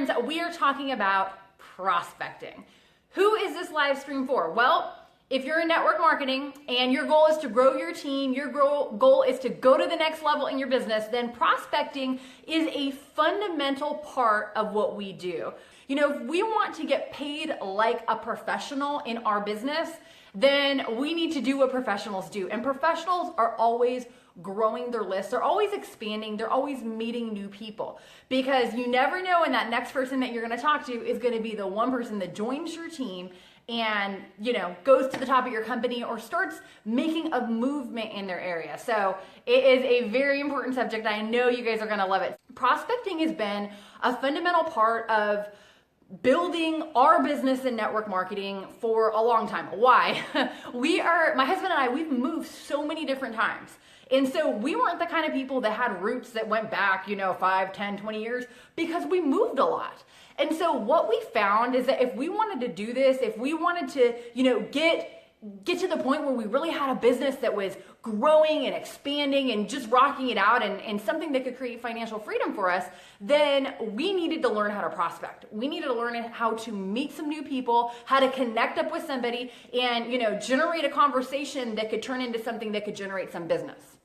friends, we are talking about prospecting. Who is this live stream for? Well, if you're in network marketing and your goal is to grow your team, your goal is to go to the next level in your business, then prospecting is a fundamental part of what we do. You know, if we want to get paid like a professional in our business, then we need to do what professionals do. And professionals are always growing their list. They're always expanding. They're always meeting new people, because you never know when that next person that you're going to talk to is going to be the one person that joins your team and, you know, goes to the top of your company or starts making a movement in their area. So it is a very important subject. I know you guys are going to love it. Prospecting has been a fundamental part of building our business in network marketing for a long time. Why? My husband and I, we've moved so many different times. And so we weren't the kind of people that had roots that went back, 5, 10, 20 years, because we moved a lot. And so what we found is that if we wanted to do this, if we wanted to, get to the point where we really had a business that was growing and expanding and just rocking it out and something that could create financial freedom for us, then we needed to learn how to prospect. We needed to learn how to meet some new people, how to connect up with somebody and, generate a conversation that could turn into something that could generate some business.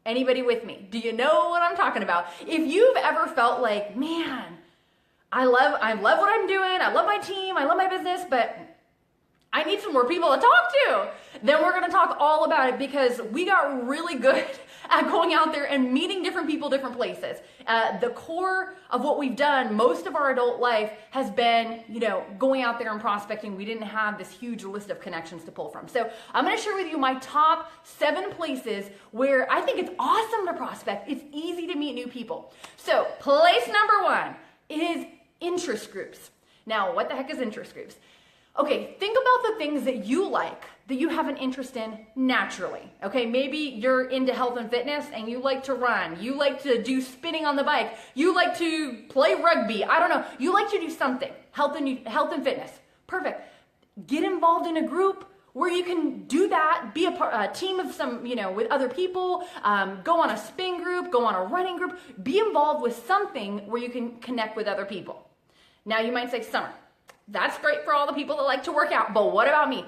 Anybody with me? Do you know what I'm talking about? If you've ever felt like, man, I love what I'm doing, I love my team, I love my business, but I need some more people to talk to, then we're going to talk all about it, because we got really good at going out there and meeting different people, different places. The core of what we've done most of our adult life has been, going out there and prospecting. We didn't have this huge list of connections to pull from. So I'm going to share with you my top 7 places where I think it's awesome to prospect. It's easy to meet new people. So place number 1 is interest groups. Now, what the heck is interest groups? Okay, think about the things that you like, that you have an interest in naturally. Okay, maybe you're into health and fitness and you like to run. You like to do spinning on the bike. You like to play rugby. I don't know. You like to do something. Health and fitness. Perfect. Get involved in a group where you can do that, be a team of some, with other people, go on a spin group, go on a running group, be involved with something where you can connect with other people. Now you might say, Summer, that's great for all the people that like to work out, but what about me?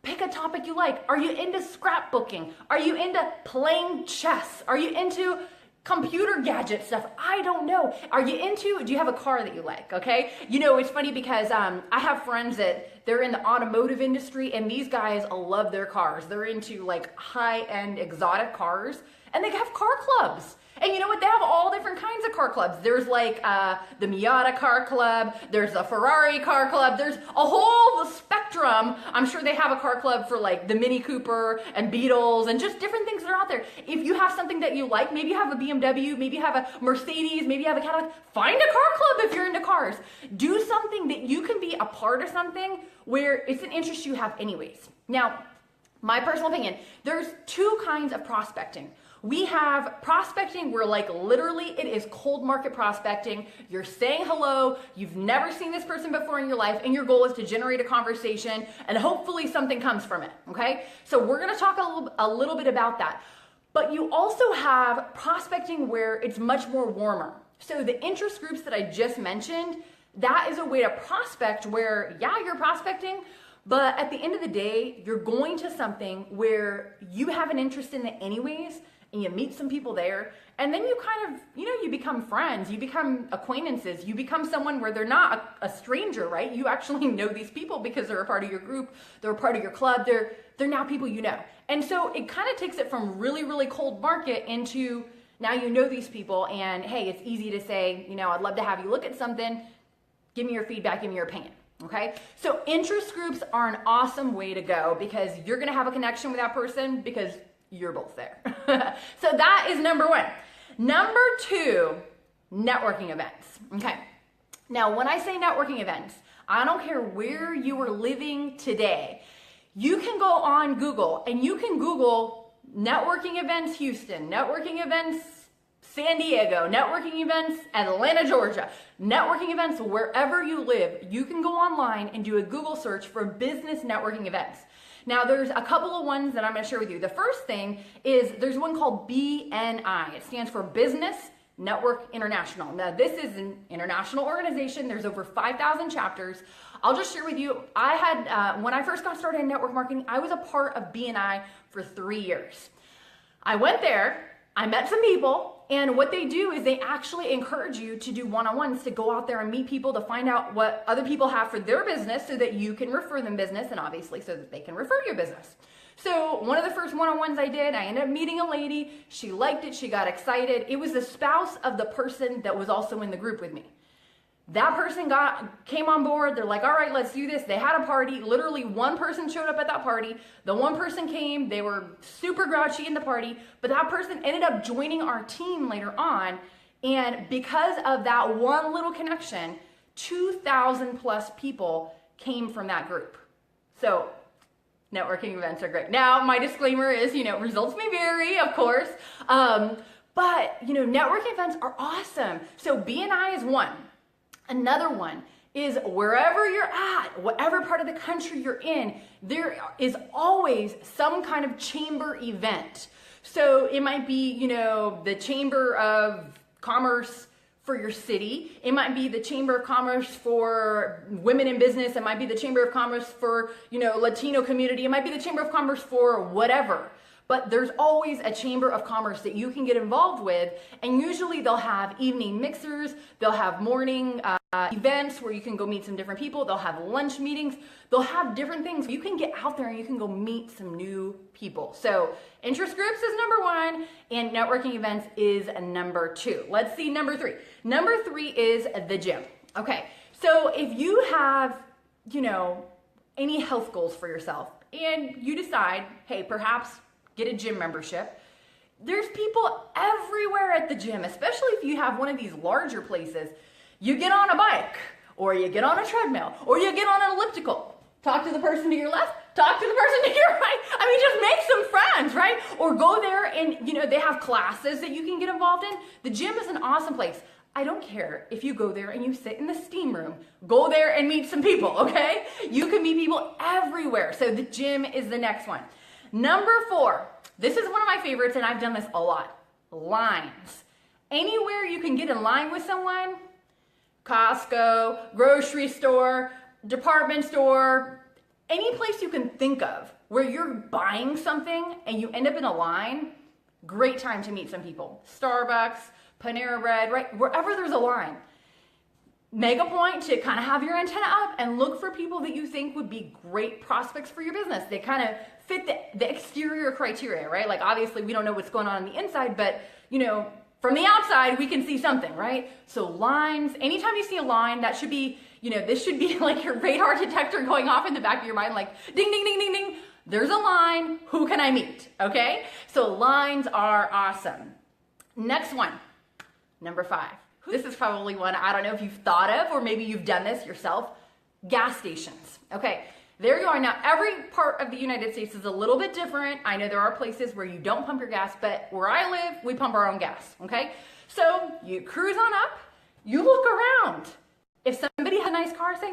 Pick a topic you like. Are you into scrapbooking? Are you into playing chess? Are you into computer gadget stuff? I don't know. Do you have a car that you like? Okay. It's funny because I have friends that they're in the automotive industry, and these guys love their cars. They're into like high-end exotic cars, and they have car clubs. And you know what? They have all different kinds of car clubs. There's like the Miata car club. There's the Ferrari car club. There's a whole spectrum. I'm sure they have a car club for like the Mini Cooper and Beetles and just different things that are out there. If you have something that you like, maybe you have a BMW, maybe you have a Mercedes, maybe you have a Cadillac, find a car club if you're into cars. Do something that you can be a part of something where it's an interest you have anyways. Now, my personal opinion, there's 2 kinds of prospecting. We have prospecting where like literally it is cold market prospecting. You're saying hello, you've never seen this person before in your life, and your goal is to generate a conversation and hopefully something comes from it, okay? So we're gonna talk a little bit about that. But you also have prospecting where it's much more warmer. So the interest groups that I just mentioned, that is a way to prospect where, yeah, you're prospecting, but at the end of the day, you're going to something where you have an interest in it anyways, and you meet some people there, and then you kind of, you become friends, you become acquaintances, you become someone where they're not a stranger, right? You actually know these people because they're a part of your group, they're a part of your club, they're now people you know. And so it kind of takes it from really, really cold market into now you know these people, and hey, it's easy to say, I'd love to have you look at something, give me your feedback, give me your opinion. Okay, so interest groups are an awesome way to go because you're gonna have a connection with that person because you're both there. So that is number 1. Number 2, networking events. Okay, now when I say networking events, I don't care where you are living today. You can go on Google and you can Google networking events Houston, networking events San Diego, networking events Atlanta, Georgia, networking events wherever you live. You can go online and do a Google search for business networking events. Now, there's a couple of ones that I'm going to share with you. The first thing is there's one called BNI. It stands for Business Network International. Now, this is an international organization. There's over 5,000 chapters. I'll just share with you, I had, when I first got started in network marketing, I was a part of BNI for 3 years. I went there, I met some people, and what they do is they actually encourage you to do one-on-ones, to go out there and meet people, to find out what other people have for their business so that you can refer them business, and obviously so that they can refer your business. So one of the first one-on-ones I did, I ended up meeting a lady. She liked it. She got excited. It was the spouse of the person that was also in the group with me. That person came on board. They're like, all right, let's do this. They had a party. Literally one person showed up at that party. The one person came. They were super grouchy in the party, but that person ended up joining our team later on. And because of that one little connection, 2,000 plus people came from that group. So networking events are great. Now, my disclaimer is, results may vary, of course, but, networking events are awesome. So BNI is one. Another one is wherever you're at, whatever part of the country you're in, there is always some kind of chamber event. So it might be, the Chamber of Commerce for your city. It might be the Chamber of Commerce for women in business. It might be the Chamber of Commerce for, Latino community. It might be the Chamber of Commerce for whatever. But there's always a Chamber of Commerce that you can get involved with. And usually they'll have evening mixers. They'll have morning events where you can go meet some different people. They'll have lunch meetings. They'll have different things. You can get out there and you can go meet some new people. So interest groups is number one, and networking events is number two. Let's see number three. Number three is the gym. Okay, so if you have, any health goals for yourself and you decide, hey, perhaps get a gym membership, there's people everywhere at the gym, especially if you have one of these larger places. You get on a bike, or you get on a treadmill, or you get on an elliptical. Talk to the person to your left, talk to the person to your right. Just make some friends, right? Or go there and, they have classes that you can get involved in. The gym is an awesome place. I don't care if you go there and you sit in the steam room. Go there and meet some people, okay? You can meet people everywhere. So the gym is the next one. Number four, this is one of my favorites, and I've done this a lot. Lines. Anywhere you can get in line with someone, Costco, grocery store, department store, any place you can think of where you're buying something and you end up in a line, great time to meet some people. Starbucks, Panera Bread, right? Wherever there's a line. Make a point to kind of have your antenna up and look for people that you think would be great prospects for your business. They kind of fit the exterior criteria, right? Like obviously we don't know what's going on the inside, but from the outside we can see something, right? So lines, anytime you see a line, that should be, this should be like your radar detector going off in the back of your mind, like ding, ding, ding, ding, ding. There's a line, who can I meet? Okay? So lines are awesome. Next one, number five. This is probably one I don't know if you've thought of, or maybe you've done this yourself. Gas stations. Okay, there you are. Now, every part of the United States is a little bit different. I know there are places where you don't pump your gas, but where I live, we pump our own gas. Okay, so you cruise on up, you look around. If somebody has a nice car, say,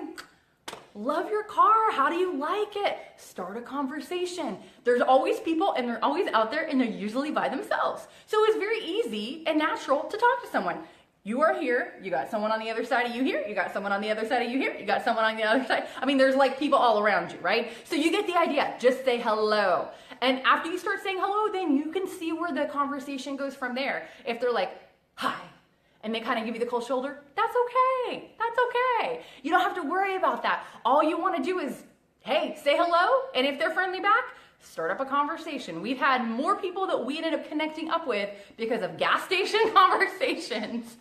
love your car. How do you like it? Start a conversation. There's always people, and they're always out there, and they're usually by themselves. So it's very easy and natural to talk to someone. You are here, you got someone on the other side of you here, you got someone on the other side of you here, you got someone on the other side. There's like people all around you, right? So you get the idea. Just say hello. And after you start saying hello, then you can see where the conversation goes from there. If they're like, hi, and they kind of give you the cold shoulder, that's okay. That's okay. You don't have to worry about that. All you want to do is, hey, say hello. And if they're friendly back, start up a conversation. We've had more people that we ended up connecting up with because of gas station conversations.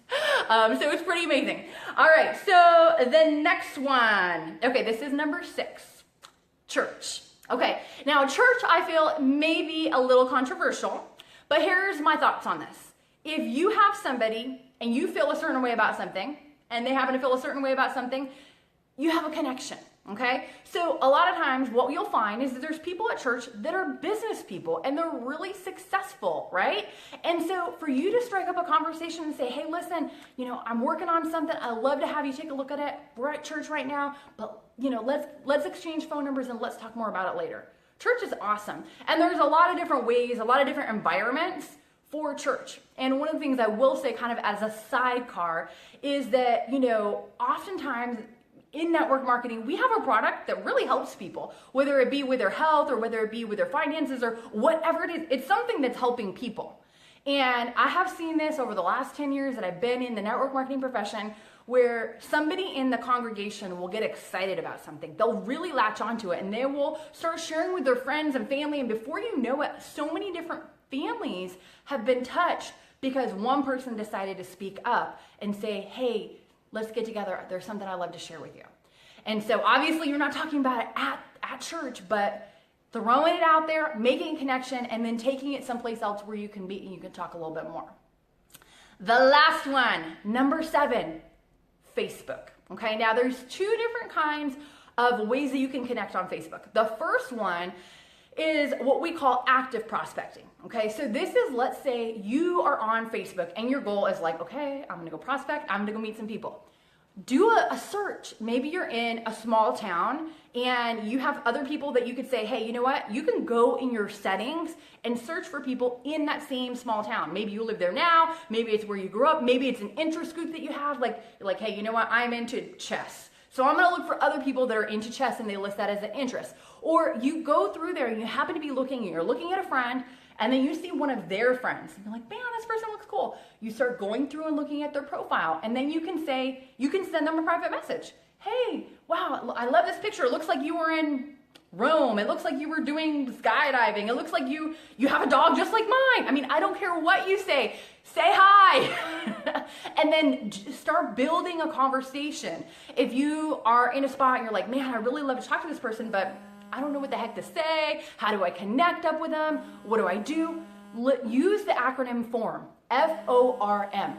So it's pretty amazing. All right, so the next one. Okay, this is number 6, church. Okay, now church I feel may be a little controversial, but here's my thoughts on this. If you have somebody and you feel a certain way about something, and they happen to feel a certain way about something, you have a connection. Okay, so a lot of times what you'll find is that there's people at church that are business people and they're really successful, right? And so for you to strike up a conversation and say, hey, listen, I'm working on something. I'd love to have you take a look at it. We're at church right now, but let's exchange phone numbers and let's talk more about it later. Church is awesome. And there's a lot of different ways, a lot of different environments for church. And one of the things I will say kind of as a sidecar is that, oftentimes in network marketing, we have a product that really helps people, whether it be with their health or whether it be with their finances or whatever it is. It's something that's helping people. And I have seen this over the last 10 years that I've been in the network marketing profession, where somebody in the congregation will get excited about something. They'll really latch onto it and they will start sharing with their friends and family. And before you know it, so many different families have been touched because one person decided to speak up and say, hey, let's get together. There's something I'd love to share with you. And so obviously you're not talking about it at church, but throwing it out there, making a connection, and then taking it someplace else where you can be and you can talk a little bit more. The last one, number 7, Facebook. Okay, now there's 2 different kinds of ways that you can connect on Facebook. The first one is what we call active prospecting. Okay, so this is, let's say you are on Facebook and your goal is like, okay, I'm gonna go prospect, I'm gonna go meet some people. Do a search. Maybe you're in a small town and you have other people that you could say, hey, you know what? You can go in your settings and search for people in that same small town. Maybe you live there now. Maybe it's where you grew up. Maybe it's an interest group that you have. Like, hey, you know what? I'm into chess. So I'm going to look for other people that are into chess and they list that as an interest. Or you go through there and you happen to be looking and you're looking at a friend and then you see one of their friends and you're like, man, this person looks cool. You start going through and looking at their profile and then you can send them a private message. Hey, wow, I love this picture. It looks like you were in Rome. It looks like you were doing skydiving. It looks like you have a dog just like mine. I mean, I don't care what you say. Say hi. And then start building a conversation. If you are in a spot and you're like, man, I really love to talk to this person, but I don't know what the heck to say. How do I connect up with them? What do I do? Use the acronym FORM, FORM.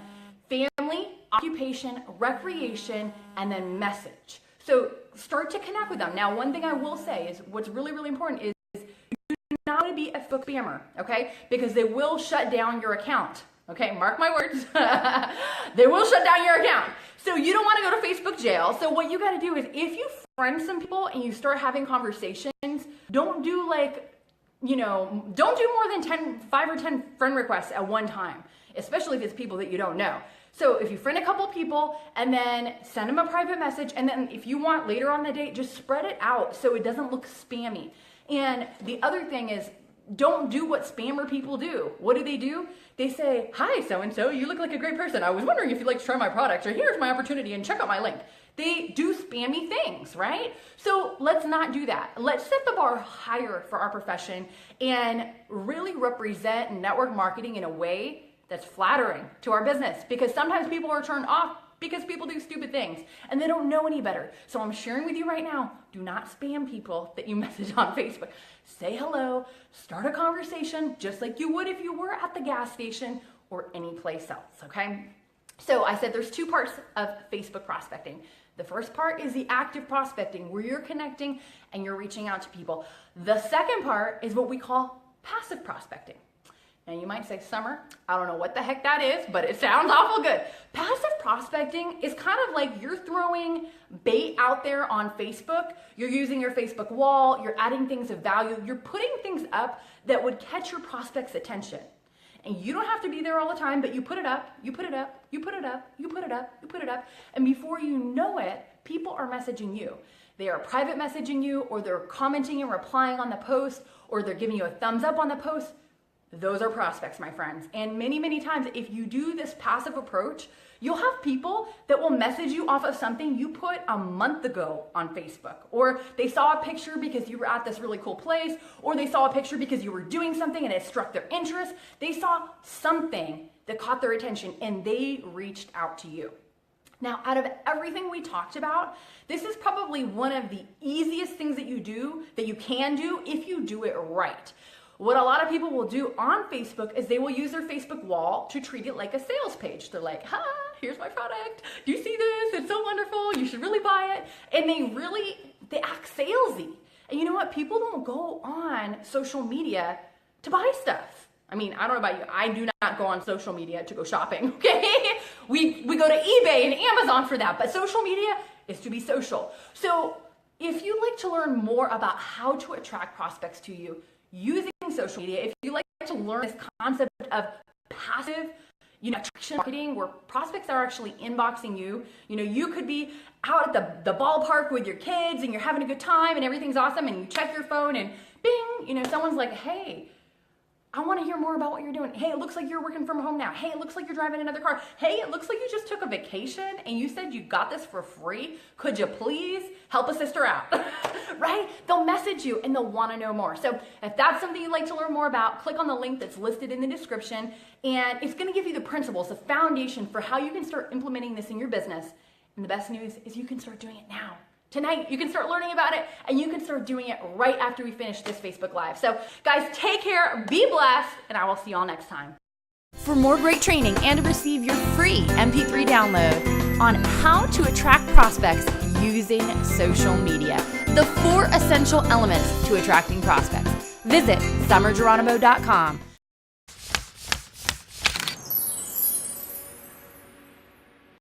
Family, occupation, recreation, and then message. So start to connect with them. Now, one thing I will say is what's really, really important is you do not want to be a Facebook spammer, okay? Because they will shut down your account. Okay, mark my words. They will shut down your account. So you don't want to go to Facebook jail. So what you got to do is if you friend some people and you start having conversations, don't do don't do more than 5 or 10 friend requests at one time, especially if it's people that you don't know. So if you friend a couple people and then send them a private message, and then if you want later on the day, just spread it out so it doesn't look spammy. And the other thing is, don't do what spammer people do. What do? They say, hi, so-and-so, you look like a great person. I was wondering if you'd like to try my product, or here's my opportunity and check out my link. They do spammy things, right? So let's not do that. Let's set the bar higher for our profession and really represent network marketing in a way that's flattering to our business, because sometimes people are turned off because people do stupid things and they don't know any better. So I'm sharing with you right now, do not spam people that you message on Facebook. Say hello, start a conversation just like you would if you were at the gas station or any place else, okay? So I said there's 2 parts of Facebook prospecting. The first part is the active prospecting, where you're connecting and you're reaching out to people. The second part is what we call passive prospecting. Now you might say, Summer, I don't know what the heck that is, but it sounds awful good. Passive prospecting is kind of like you're throwing bait out there on Facebook. You're using your Facebook wall. You're adding things of value. You're putting things up that would catch your prospect's attention. And you don't have to be there all the time, but you put it up, you put it up, you put it up, you put it up, you put it up. And before you know it, people are messaging you. They are private messaging you, or they're commenting and replying on the post, or they're giving you a thumbs up on the post. Those are prospects, my friends. And many, many times, if you do this passive approach, you'll have people that will message you off of something you put a month ago on Facebook. Or they saw a picture because you were at this really cool place, or they saw a picture because you were doing something and it struck their interest. They saw something that caught their attention and they reached out to you. Now, out of everything we talked about, this is probably one of the easiest things that you can do if you do it right. What a lot of people will do on Facebook is they will use their Facebook wall to treat it like a sales page. They're like, hi, here's my product. Do you see this? It's so wonderful. You should really buy it. And they act salesy. And you know what? People don't go on social media to buy stuff. I mean, I don't know about you. I do not go on social media to go shopping, okay? We go to eBay and Amazon for that. But social media is to be social. So if you'd like to learn more about how to attract prospects to you using social media, if you like to learn this concept of passive, attraction marketing where prospects are actually inboxing you. You could be out at the ballpark with your kids and you're having a good time and everything's awesome, and you check your phone and bing, someone's like, hey, I want to hear more about what you're doing. Hey, it looks like you're working from home now. Hey, it looks like you're driving another car. Hey, it looks like you just took a vacation and you said you got this for free. Could you please help a sister out? Right? They'll message you and they'll want to know more. So if that's something you'd like to learn more about, click on the link that's listed in the description, and it's going to give you the principles, the foundation for how you can start implementing this in your business. And the best news is you can start doing it now. Tonight, you can start learning about it, and you can start doing it right after we finish this Facebook Live. So guys, take care, be blessed, and I will see you all next time. For more great training and to receive your free MP3 download on how to attract prospects using social media, the 4 essential elements to attracting prospects, visit summergeronimo.com.